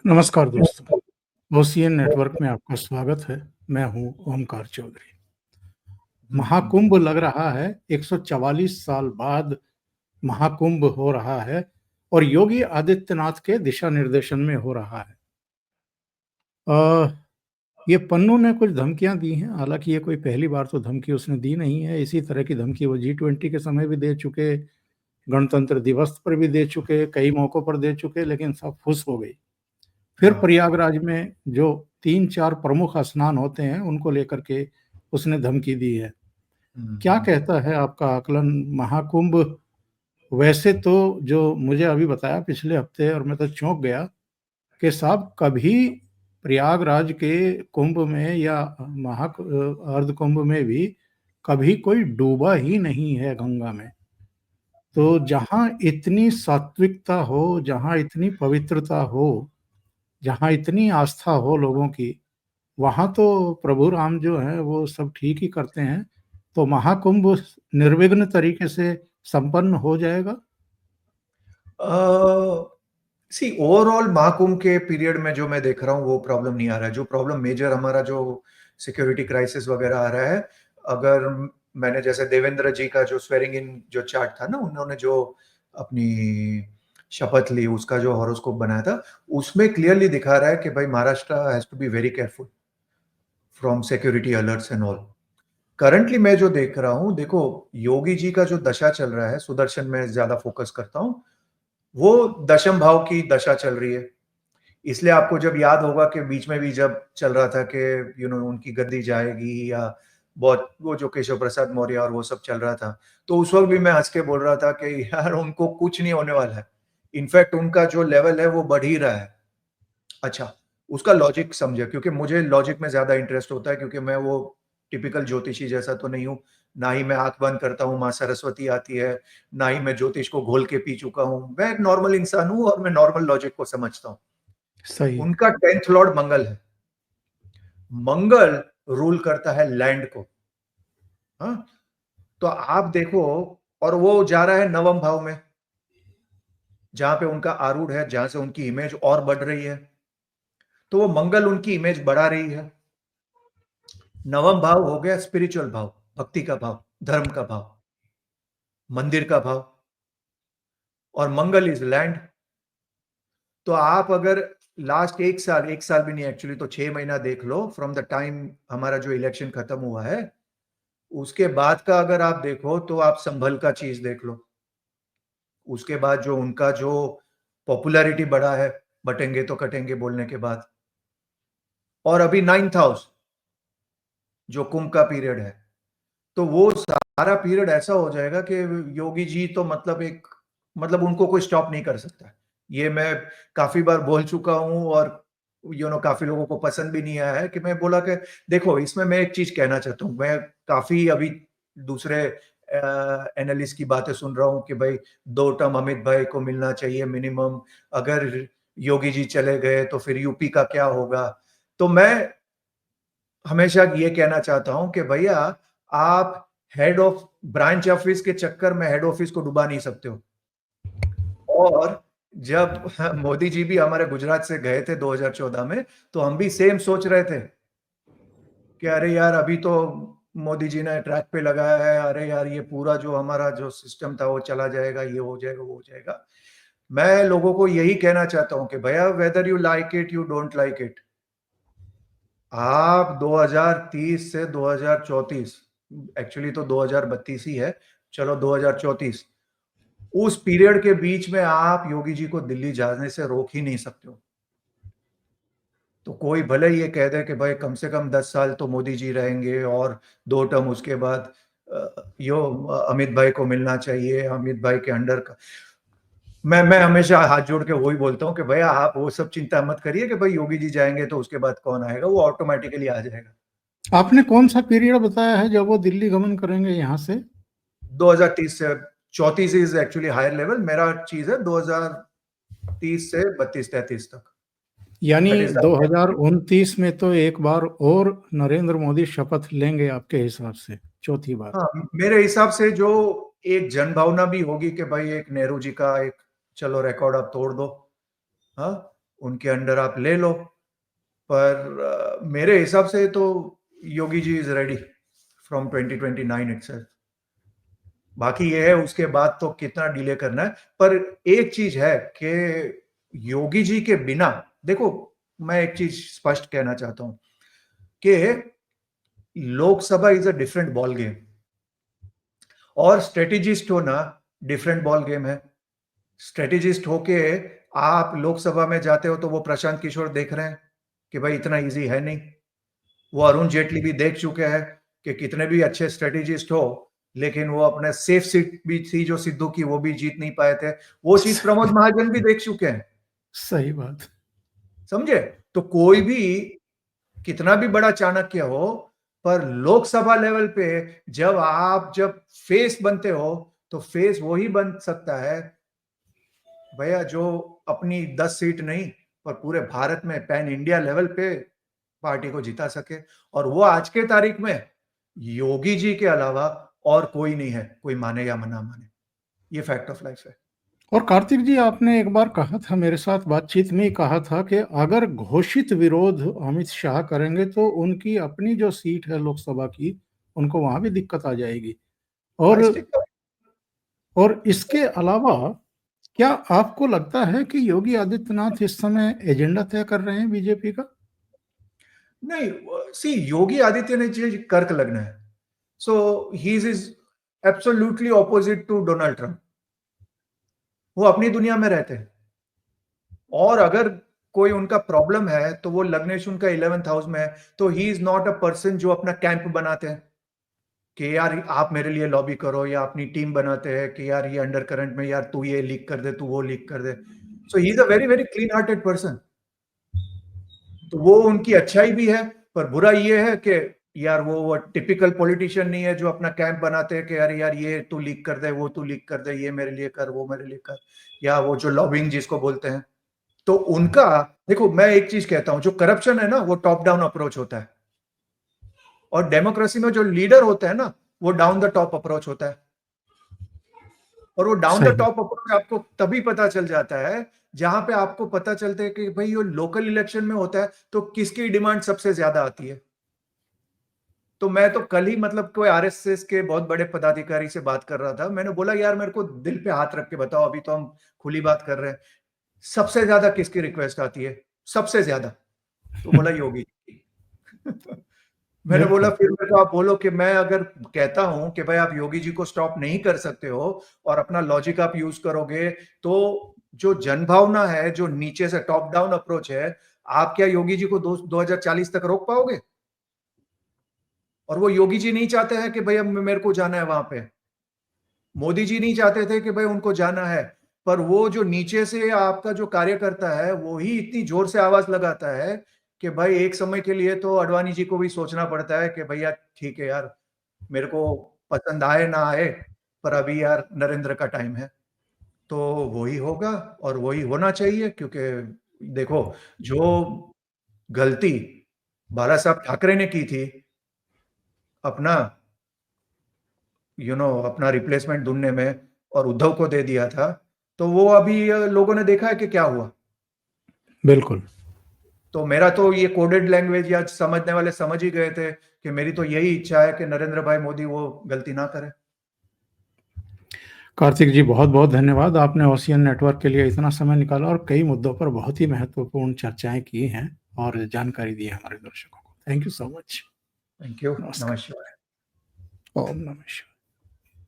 नमस्कार दोस्तों, OCN network में आपका स्वागत है। मैं हूं ओमकार चौधरी। महाकुंभ लग रहा है, 144 साल बाद महाकुंभ हो रहा है और योगी आदित्यनाथ के दिशा निर्देशन में हो रहा है। ये पन्नू ने कुछ धमकियां दी हैं, हालांकि ये कोई पहली बार तो धमकी उसने दी नहीं है। इसी तरह की धमकी वो G20 के समय भी दे चुके, गणतंत्र दिवस पर भी दे चुके, कई मौकों पर दे चुके, लेकिन सब फुस हो गई। फिर प्रयागराज में जो 3-4 प्रमुख स्नान होते हैं उनको लेकर के उसने धमकी दी है। क्या कहता है आपका आकलन? महाकुंभ वैसे तो जो मुझे अभी बताया पिछले हफ्ते, और मैं तो चौंक गया कि साहब कभी प्रयागराज के कुंभ में या अर्ध कुंभ में भी कभी कोई डूबा ही नहीं है गंगा में। तो जहां इतनी सात्विकता हो, जहां इतनी पवित्रता हो, जहाँ इतनी आस्था हो लोगों की, वहाँ तो प्रभु राम जो हैं वो सब ठीक ही करते हैं। तो महाकुंभ निर्विघ्न तरीके से संपन्न हो जाएगा। सी ओवरऑल महाकुंभ के पीरियड में जो मैं देख रहा हूँ वो प्रॉब्लम नहीं आ रहा है। जो प्रॉब्लम मेजर हमारा जो सिक्योरिटी क्राइसिस वगैरह आ रहा है, अगर मैंने जैसे देवेंद्र जी का जो स्वेरिंग इन जो चार्ट था ना, उन्होंने जो अपनी शपथ ली, उसका जो हॉरोस्कोप बनाया था, उसमें क्लियरली दिखा रहा है कि भाई Maharashtra has to be very careful from security alerts and all. Currently मैं जो देख रहा हूँ, देखो योगी जी का जो दशा चल रहा है, सुदर्शन में ज्यादा फोकस करता हूँ, वो दशम भाव की दशा चल रही है। इसलिए आपको जब याद होगा कि बीच में भी जब चल रहा था कि उनकी गद्दी जाएगी, या बहुत वो जो केशव प्रसाद मौर्य और वो सब चल रहा था, तो उस वक्त भी मैं हंस के बोल रहा था कि यार उनको कुछ नहीं होने वाला है, इनफैक्ट उनका जो लेवल है वो बढ़ ही रहा है। अच्छा, उसका लॉजिक समझे, क्योंकि मुझे लॉजिक में ज्यादा इंटरेस्ट होता है, क्योंकि मैं वो टिपिकल ज्योतिषी जैसा तो नहीं हूँ। ना ही मैं आंख बंद करता हूँ माँ सरस्वती आती है, ना ही मैं ज्योतिष को घोल के पी चुका हूँ। मैं एक नॉर्मल इंसान हूँ और मैं नॉर्मल लॉजिक को समझता हूँ। सही। उनका 10th लॉर्ड मंगल है। मंगल रूल करता है लैंड को। हाँ, तो आप देखो, और वो जा रहा है नवम भाव में, जहां पे उनका आरूढ़ है, जहां से उनकी इमेज और बढ़ रही है। तो वो मंगल उनकी इमेज बढ़ा रही है। नवम भाव हो गया स्पिरिचुअल भाव, भक्ति का भाव, धर्म का भाव, मंदिर का भाव, और मंगल इज लैंड। तो आप अगर लास्ट एक साल भी नहीं, एक्चुअली तो 6 महीना देख लो, फ्रॉम द टाइम हमारा जो इलेक्शन खत्म हुआ है, उसके बाद का अगर आप देखो तो आप संभल का चीज देख लो। उसके बाद जो उनका जो पॉपुलैरिटी बढ़ा है, बटेंगे तो कटेंगे बोलने के बाद। और अभी 9th हाउस जो कुंभ का पीरियड है, तो वो सारा पीरियड ऐसा हो जाएगा कि योगी जी तो मतलब उनको कोई स्टॉप नहीं कर सकता। ये मैं काफी बार बोल चुका हूं, और काफी लोगों को पसंद भी नहीं आया है कि मैं बोला कि देखो, इसमें मैं एक चीज कहना चाहता हूं। मैं काफी अभी दूसरे एनालिस्ट की बातें सुन रहा हूं कि भाई 2 टर्म अमित भाई को मिलना चाहिए मिनिमम, अगर योगी जी चले गए तो फिर यूपी का क्या होगा। तो मैं हमेशा ये कहना चाहता हूं कि भैया, आप हेड ऑफ ब्रांच ऑफिस के चक्कर में हेड ऑफिस को डुबा नहीं सकते हो। और जब मोदी जी भी हमारे गुजरात से गए थे 2014 में, तो हम भी सेम सोच रहे थे कि अरे यार, अभी तो मोदी जी ने ट्रैक पे लगाया है, अरे यार ये पूरा जो हमारा जो सिस्टम था वो चला जाएगा, ये हो जाएगा, वो हो जाएगा। मैं लोगों को यही कहना चाहता हूं कि भैया, whether you like it you don't like it, आप 2030 से 2034, एक्चुअली तो 2032 ही है, चलो 2034, उस पीरियड के बीच में आप योगी जी को दिल्ली जाने से रोक ही नहीं सकते हो। तो कोई भले ये कह दे कि भाई कम से कम 10 साल तो मोदी जी रहेंगे, और 2 टर्म उसके बाद अमित भाई को मिलना चाहिए, अमित भाई के अंडर का। मैं हमेशा हाथ जोड़ के वही बोलता हूँ कि भैया, आप वो सब चिंता मत करिए कि भाई योगी जी जाएंगे तो उसके बाद कौन आएगा, वो ऑटोमेटिकली आ जाएगा। आपने कौन सा पीरियड बताया है जब वो दिल्ली गमन करेंगे यहाँ से? 2030 से 34 इज एक्चुअली हायर लेवल। मेरा चीज है 2030 से 32-33 तक। यानी दैट इज 2029 में तो एक बार और नरेंद्र मोदी शपथ लेंगे आपके हिसाब से, चौथी बार? हाँ, मेरे हिसाब से जो एक जनभावना भी होगी कि भाई एक नेहरू जी का एक, चलो रिकॉर्ड आप तोड़ दो। हाँ, उनके अंडर आप ले लो, पर मेरे हिसाब से तो Yogi ji is ready from 2029 itself. बाकी ये है उसके बाद तो कितना डिले करना है। पर एक चीज है कि योगी जी के बिना, देखो मैं एक चीज स्पष्ट कहना चाहता हूं कि Lok Sabha is a different ball game और स्ट्रेटेजिस्ट होना डिफरेंट बॉल गेम है। स्ट्रेटेजिस्ट होके आप लोकसभा में जाते हो तो वो प्रशांत किशोर देख रहे हैं कि भाई इतना इजी है नहीं। वो अरुण जेटली भी देख चुके हैं कि कितने भी अच्छे स्ट्रेटेजिस्ट हो, लेकिन वो अपने सेफ सीट भी थी जो सिद्धू की, वो भी जीत नहीं पाए थे। वो चीज प्रमोद महाजन भी देख चुके हैं। सही बात। समझे? तो कोई भी कितना भी बड़ा चाणक्य हो, पर लोकसभा लेवल पे जब फेस बनते हो तो फेस वही बन सकता है भैया जो अपनी 10 सीट नहीं पर पूरे भारत में पैन इंडिया लेवल पे पार्टी को जिता सके। और वो आज के तारीख में योगी जी के अलावा और कोई नहीं है, कोई माने या ना माने, ये फैक्ट ऑफ लाइफ है। और कार्तिक जी, आपने एक बार कहा था, मेरे साथ बातचीत में ही कहा था कि अगर घोषित विरोध अमित शाह करेंगे तो उनकी अपनी जो सीट है लोकसभा की, उनको वहां भी दिक्कत आ जाएगी। और इसके अलावा क्या आपको लगता है कि योगी आदित्यनाथ इस समय एजेंडा तय कर रहे हैं बीजेपी का? नहीं, सी योगी आदित्यनाथ जी कर्क लग्न है, so he is absolutely opposite to Donald Trump. वो अपनी दुनिया में रहते हैं और अगर कोई उनका प्रॉब्लम है तो वो लग्नेश उनका 11th हाउस में है, तो he is not a person जो अपना कैंप बनाते हैं कि यार आप मेरे लिए लॉबी करो, या अपनी टीम बनाते हैं कि यार ये अंडर करंट में यार तू ये लीक कर दे, तू वो लीक कर दे। So he is a very very clean hearted person. तो वो उनकी अच्छाई भी है, पर बुरा ये है कि यार वो टिपिकल पॉलिटिशियन नहीं है जो अपना कैंप बनाते हैं कि यार यार ये तू लीक कर दे, वो तू लीक कर दे, ये मेरे लिए कर, वो मेरे लिए कर, या वो जो लॉबिंग जिसको बोलते हैं। तो उनका, देखो मैं एक चीज कहता हूं, जो करप्शन है ना वो टॉप डाउन अप्रोच होता है, और डेमोक्रेसी में जो लीडर होता है ना वो डाउन द टॉप अप्रोच होता है। और वो डाउन द सही। टॉप अप्रोच आपको तभी पता चल जाता है जहां पे आपको पता चलता है कि भाई ये लोकल इलेक्शन में होता है तो किसकी डिमांड सबसे ज्यादा आती है। तो मैं तो कल ही मतलब कोई आरएसएस के बहुत बड़े पदाधिकारी से बात कर रहा था, मैंने बोला यार मेरे को दिल पे हाथ रख के बताओ, अभी तो हम खुली बात कर रहे हैं, सबसे ज्यादा किसकी रिक्वेस्ट आती है सबसे ज्यादा? तो बोला योगी जी। मैंने बोला बिल्कुल। फिर मेरे को आप बोलो कि मैं अगर कहता हूं कि भाई आप योगी जी को स्टॉप नहीं कर सकते हो और अपना लॉजिक आप यूज करोगे, तो जो जनभावना है, जो नीचे से टॉप डाउन अप्रोच है, आप क्या योगी जी को 2040 तक रोक पाओगे? और वो योगी जी नहीं चाहते हैं कि भाई अब मेरे को जाना है वहां पे, मोदी जी नहीं चाहते थे कि भाई उनको जाना है, पर वो जो नीचे से आपका जो कार्यकर्ता है वो ही इतनी जोर से आवाज लगाता है कि भाई एक समय के लिए तो अडवाणी जी को भी सोचना पड़ता है कि भैया ठीक है यार, मेरे को पसंद आए ना आए, पर अभी यार नरेंद्र का टाइम है। तो वही होगा और वही होना चाहिए, क्योंकि देखो जो गलती बाला साहब ठाकरे ने की थी अपना अपना रिप्लेसमेंट ढूंढने में और उद्धव को दे दिया था, तो वो अभी लोगों ने देखा है कि क्या हुआ। बिल्कुल। तो मेरा तो ये कोडेड लैंग्वेज या समझने वाले समझ ही गए थे कि मेरी तो यही इच्छा है कि नरेंद्र भाई मोदी वो गलती ना करे। कार्तिक जी, बहुत बहुत धन्यवाद। आपने ओशियन नेटवर्क के लिए इतना समय निकाला और कई मुद्दों पर बहुत ही महत्वपूर्ण चर्चाएं की हैं और जानकारी दी है हमारे दर्शकों को। Thank you so much. Thank you. नमस्कार। नमस्कार। ओम नमः शिवाय।